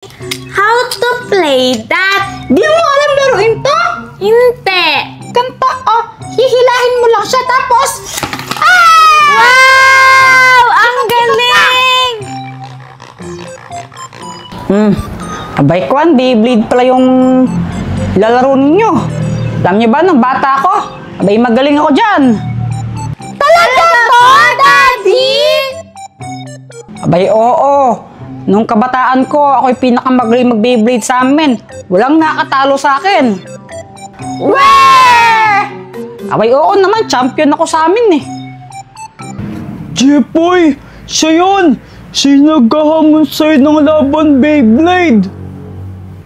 How to play that? Di mo alam laruin to? Hindi. Ganto, oh. Hihilahin mo lang siya tapos... Ah! Wow! Ang galing! Abay Kwan, Beyblade pala yung lalaro ninyo. Alam niyo ba, nung bata ako, abay magaling ako dyan. Talaga po, Daddy? Abay oo. Nung kabataan ko, ako'y pinakamagaling mag-Beyblade sa amin. Walang nakatalo sa akin. Weh! Abay oo naman, champion ako sa amin eh. Jepoy! Siya yun! Siya yung naghahamon sa'yo ng laban Beyblade!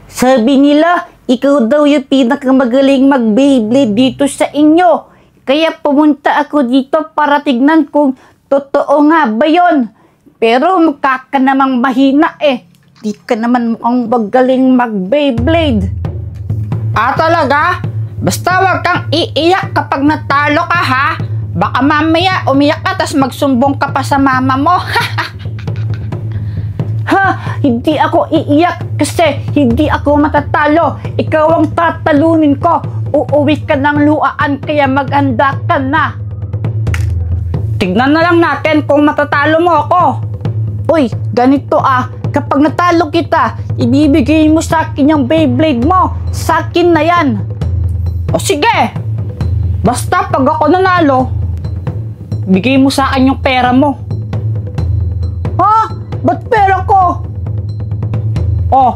Sabi nila, ikaw daw yung pinakamagaling mag-Beyblade dito sa inyo. Kaya pumunta ako dito para tignan kung totoo nga ba yun. Pero mukha ka namang mahina eh. Di ka naman mukhang magaling mag-Beyblade. Ah talaga? Basta wag kang iiyak kapag natalo ka ha. Baka mamaya umiyak ka tas magsumbong ka pa sa mama mo. Ha, hindi ako iiyak kasi hindi ako matatalo. Ikaw ang tatalunin ko. Uuwi ka ng luaan kaya maghanda ka na. Tignan na lang natin kung matatalo mo ako. Uy, ganito ah. Kapag natalo kita, ibibigay mo sa akin yung Beyblade mo. Sa akin na yan. O sige. Basta pag ako nanalo, bigay mo sa akin yung pera mo. Ha? Ba't pera ko? Oh,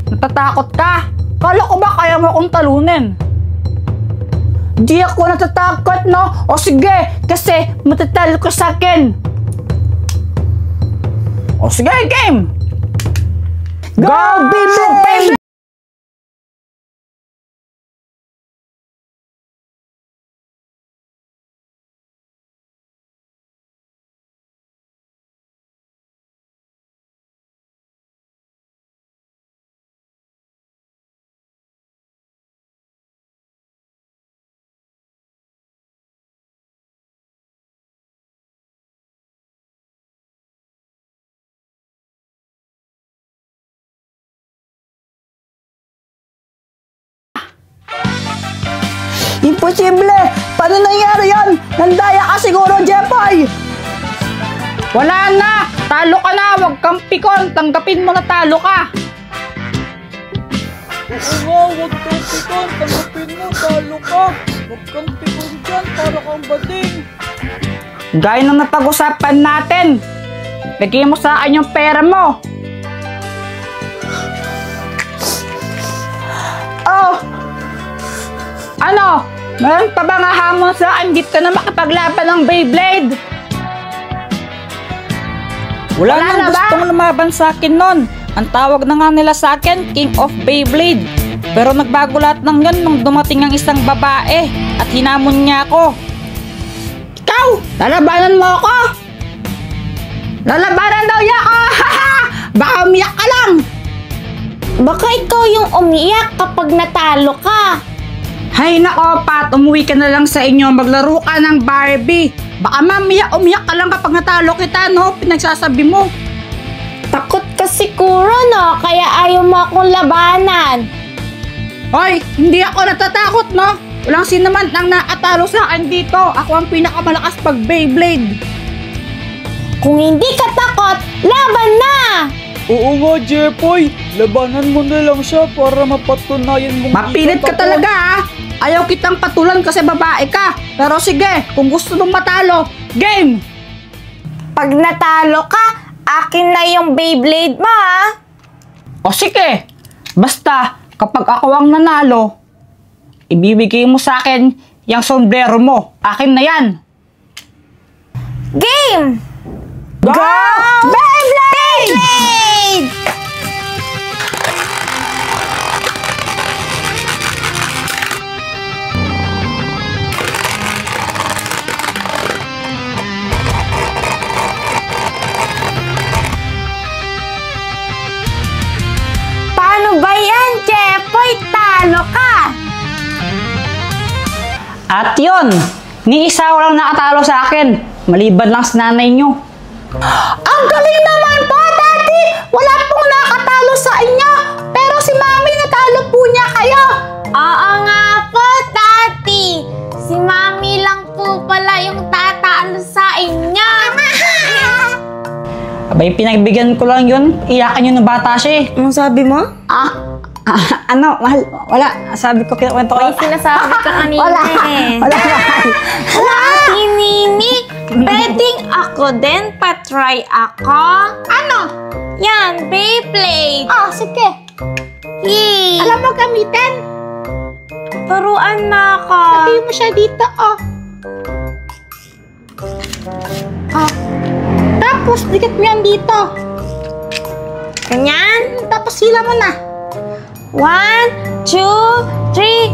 natatakot ka? Kala ko ba kaya mo akong talunin? Di ako natatakot, no? O sige, kasi matatalo ka sa akin. O sige, game! Go, Beyblade! Imposible! Paano nangyari yan? Nandaya ka siguro, Jepoy! Wala na! Talo ka na! Huwag kang pikon! Tanggapin mo na talo ka! Oo nga, huwag kang pikon! Tanggapin mo, talo ka! Huwag kang pikon dyan, para kang bading! Gaya ng napag-usapan natin! Bigay mo sa akin yung pera mo! Oh! Ano? Meron pa ba nga hamon sa akin? Di ka na makapaglaban ng Beyblade? Wala na nang ba? gustong lumaban sa akin nun. Ang tawag na nga nila sa akin, King of Beyblade. Pero nagbago lahat ng yun nung dumating ang isang babae at hinamon niya ako. Ikaw! Lalabanan mo ako! Lalabanan daw niya ako! Baka umiyak ka lang! Baka ikaw yung umiyak kapag natalo ka. Hay nako, Pat, umuwi ka na lang sa inyo. Maglaro ka ng Barbie. Baka mamaya umiyak ka lang kapag natalo kita, no? Pinagsasabi mo. Takot ka siguro, no? Kaya ayaw mo akong labanan. Hoy, hindi ako natatakot, no? Walang sinaman ang nakatalo sa akin dito. Ako ang pinakamalakas pag Beyblade. Kung hindi ka takot, laban na! Oo nga, Jepoy! Labanan mo na lang siya para mapatunayan mong Mapilit ka talaga, ha? Ayaw kitang patulan kasi babae ka. Pero sige, kung gusto mong matalo, game! Pag natalo ka, akin na yung Beyblade mo, ha? O sige, basta kapag ako ang nanalo, ibibigay mo sa akin yung sombrero mo. Akin na yan. Game! Go! Beyblade! Beyblade! Paano ba yan, Jepoy? Talo ka! At yun, ni isa walang nakatalo sa akin. Maliban lang sa nanay nyo. Ang galing naman po, Daddy! Wala pong nakatalo sa inyo. Pero si Mami natalo po niya kayo. Oo nga po, Tati. Si Mami lang po pala yung tatalo sa inyo. Abay, pinagbigyan ko lang yun. Iyakan yun ng bata siya eh. Anong sabi mo? Ano, mahal, wala. Sabi ko, kinukwento ko. May sinasabi ka kanina Wala. eh. Wala, mahal. Ate Nini, pwedeng ako din pa-try ako? Ano? Yan, Beyblade. Sige. Yay! Alam mo gamitin? Turuan na ako. Sabihin mo siya dito, Tapos, dikit mo yan dito. Ganyan? Tapos, hila mo na. 1, 2, 3,